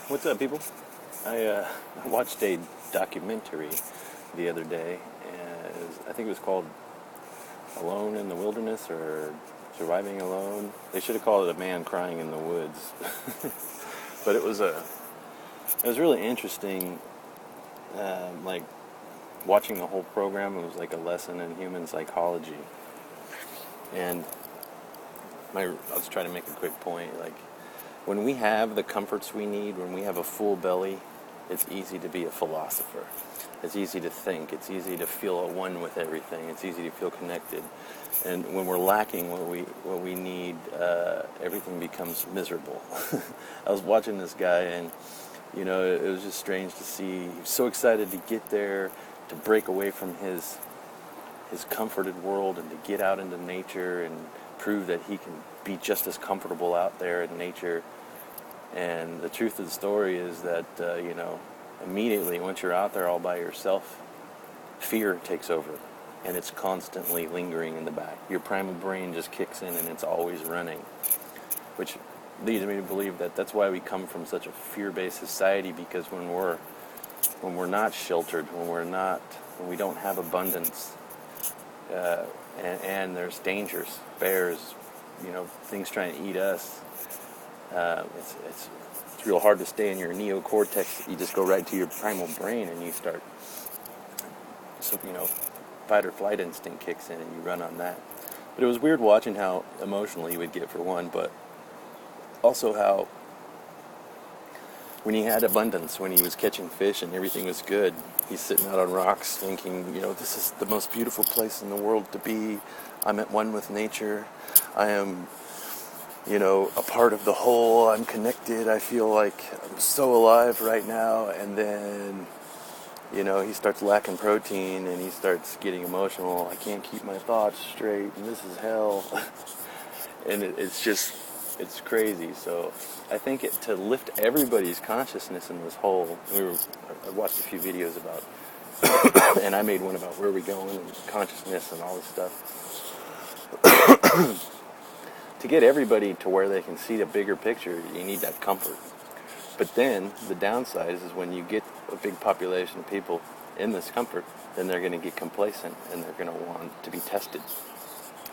What's up, people? I watched a documentary the other day, and I think it was called "Alone in the Wilderness" or "Surviving Alone." They should have called it "A Man Crying in the Woods," but it was really interesting. Like watching the whole program, it was like a lesson in human psychology, and I'll just try to make a quick point. Like, when we have the comforts we need, when we have a full belly, it's easy to be a philosopher. It's easy to think. It's easy to feel at one with everything. It's easy to feel connected. And when we're lacking what we need, everything becomes miserable. I was watching this guy, and it was just strange to see. He was so excited to get there, to break away from his comforted world and to get out into nature and prove that he can be just as comfortable out there in nature. And the truth of the story is that, immediately once you're out there all by yourself, fear takes over, and it's constantly lingering in the back. Your primal brain just kicks in, and it's always running, which leads me to believe that that's why we come from such a fear-based society, because when we're not sheltered, when we don't have abundance, and there's dangers, bears, things trying to eat us. It's real hard to stay in your neocortex. You just go right to your primal brain and you start, fight or flight instinct kicks in and you run on that. But it was weird watching how emotional he would get, for one, but also how when he had abundance, when he was catching fish and everything was good, he's sitting out on rocks thinking, this is the most beautiful place in the world to be. I'm at one with nature. I am, a part of the whole. I'm connected. I feel like I'm so alive right now. And then, he starts lacking protein and he starts getting emotional. I can't keep my thoughts straight and this is hell. And it's crazy. So I think to lift everybody's consciousness in this whole, I watched a few videos about, and I made one about where we're going and consciousness and all this stuff. To get everybody to where they can see the bigger picture, you need that comfort. But then the downside is when you get a big population of people in this comfort, then they're going to get complacent and they're going to want to be tested.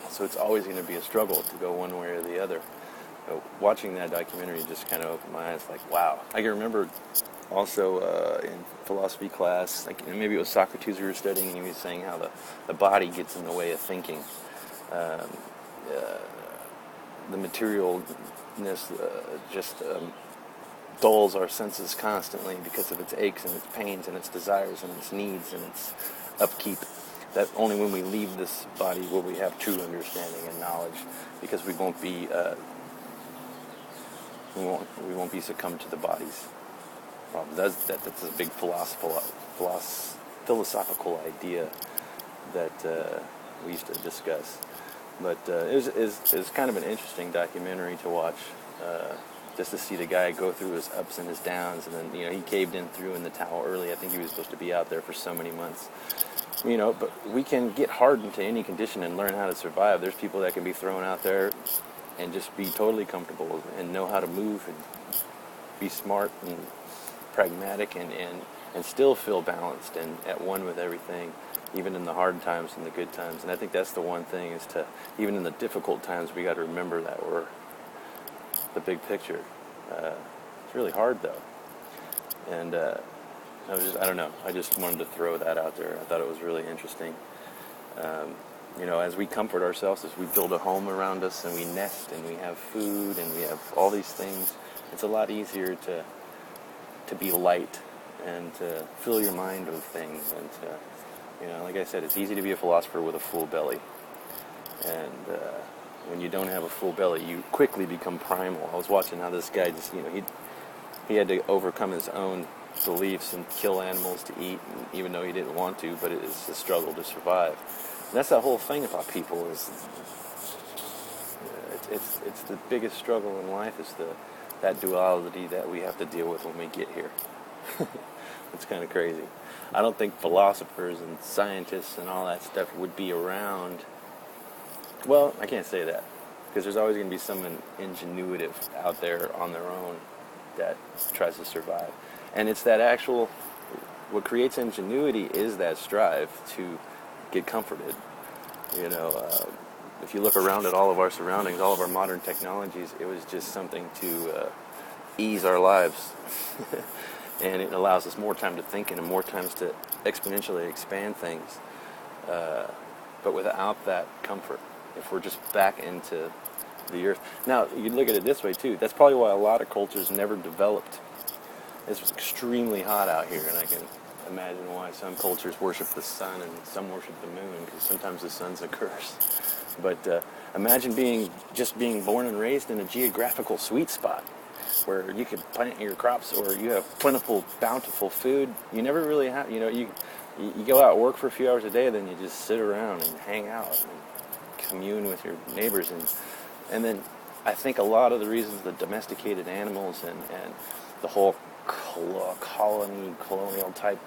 So it's always going to be a struggle to go one way or the other. Watching that documentary just kind of opened my eyes, like, wow. I can remember also in philosophy class, like maybe it was Socrates we were studying, and he was saying how the body gets in the way of thinking. The materialness just dulls our senses constantly because of its aches and its pains and its desires and its needs and its upkeep. That only when we leave this body will we have true understanding and knowledge, because we won't be succumbed to the body's problems. That's a big philosophical idea that we used to discuss. But it was kind of an interesting documentary to watch, just to see the guy go through his ups and his downs, and then he caved in the towel early. I think he was supposed to be out there for so many months. But we can get hardened to any condition and learn how to survive. There's people that can be thrown out there and just be totally comfortable and know how to move and be smart and pragmatic and still feel balanced and at one with everything, even in the hard times and the good times. And I think that's the one thing, is to, even in the difficult times, we got to remember that we're the big picture. It's really hard, though. And I don't know, I just wanted to throw that out there. I thought it was really interesting. As we comfort ourselves, as we build a home around us and we nest and we have food and we have all these things, it's a lot easier to be light and to fill your mind with things and to, like I said, it's easy to be a philosopher with a full belly. And when you don't have a full belly, you quickly become primal. I was watching how this guy just, he had to overcome his own beliefs and kill animals to eat, even though he didn't want to, but it is a struggle to survive. And that's the whole thing about people, is it's the biggest struggle in life, is that duality that we have to deal with when we get here. It's kind of crazy. I don't think philosophers and scientists and all that stuff would be around. Well, I can't say that, because there's always going to be someone ingenuitive out there on their own that tries to survive. And it's that actual, what creates ingenuity is that strive to get comforted. You know, if you look around at all of our surroundings, all of our modern technologies, it was just something to ease our lives. And it allows us more time to think and more times to exponentially expand things. But without that comfort, if we're just back into the earth. Now, you look at it this way too. That's probably why a lot of cultures never developed. It's extremely hot out here, and I can imagine why some cultures worship the sun and some worship the moon, because sometimes the sun's a curse. But imagine being born and raised in a geographical sweet spot where you could plant your crops, or you have plentiful, bountiful food. You never really have, you go out and work for a few hours a day, then you just sit around and hang out and commune with your neighbors. And then I think a lot of the reasons the domesticated animals and the whole colonial type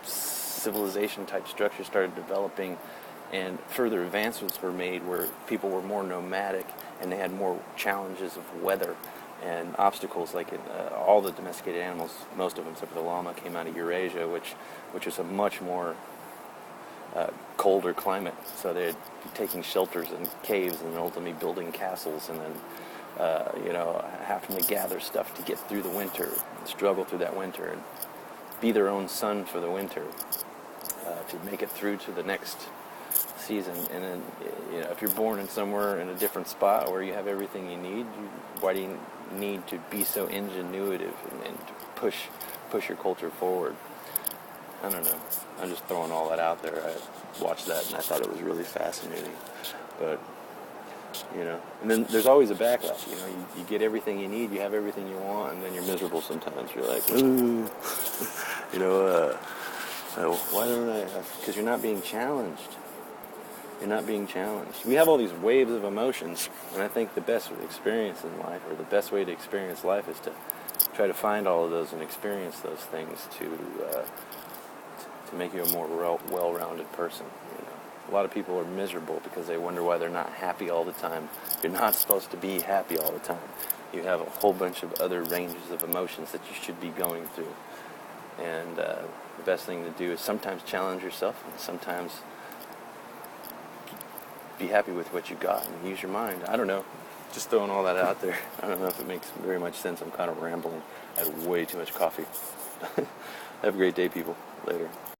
civilization type structure started developing, and further advancements were made where people were more nomadic and they had more challenges of weather and obstacles. Like all the domesticated animals, most of them except for the llama, came out of Eurasia, which is a much more colder climate. So they'd be taking shelters in caves and ultimately building castles, and then having to gather stuff to get through the winter, and struggle through that winter, and be their own sun for the winter to make it through to the next season. And then, if you're born in somewhere in a different spot where you have everything you need, why do you need to be so ingenuitive and push your culture forward? I don't know. I'm just throwing all that out there. I watched that and I thought it was really fascinating. But, and then there's always a backlash. You get everything you need, you have everything you want, and then you're miserable sometimes. You're like, ooh, why don't I? Because you're not being challenged. You're not being challenged. We have all these waves of emotions, and I think the best experience in life, or the best way to experience life, is to try to find all of those and experience those things to make you a more well-rounded person. A lot of people are miserable because they wonder why they're not happy all the time. You're not supposed to be happy all the time. You have a whole bunch of other ranges of emotions that you should be going through. And the best thing to do is sometimes challenge yourself, and sometimes be happy with what you got and use your mind. I don't know. Just throwing all that out there. I don't know if it makes very much sense. I'm kind of rambling. I had way too much coffee. Have a great day, people. Later.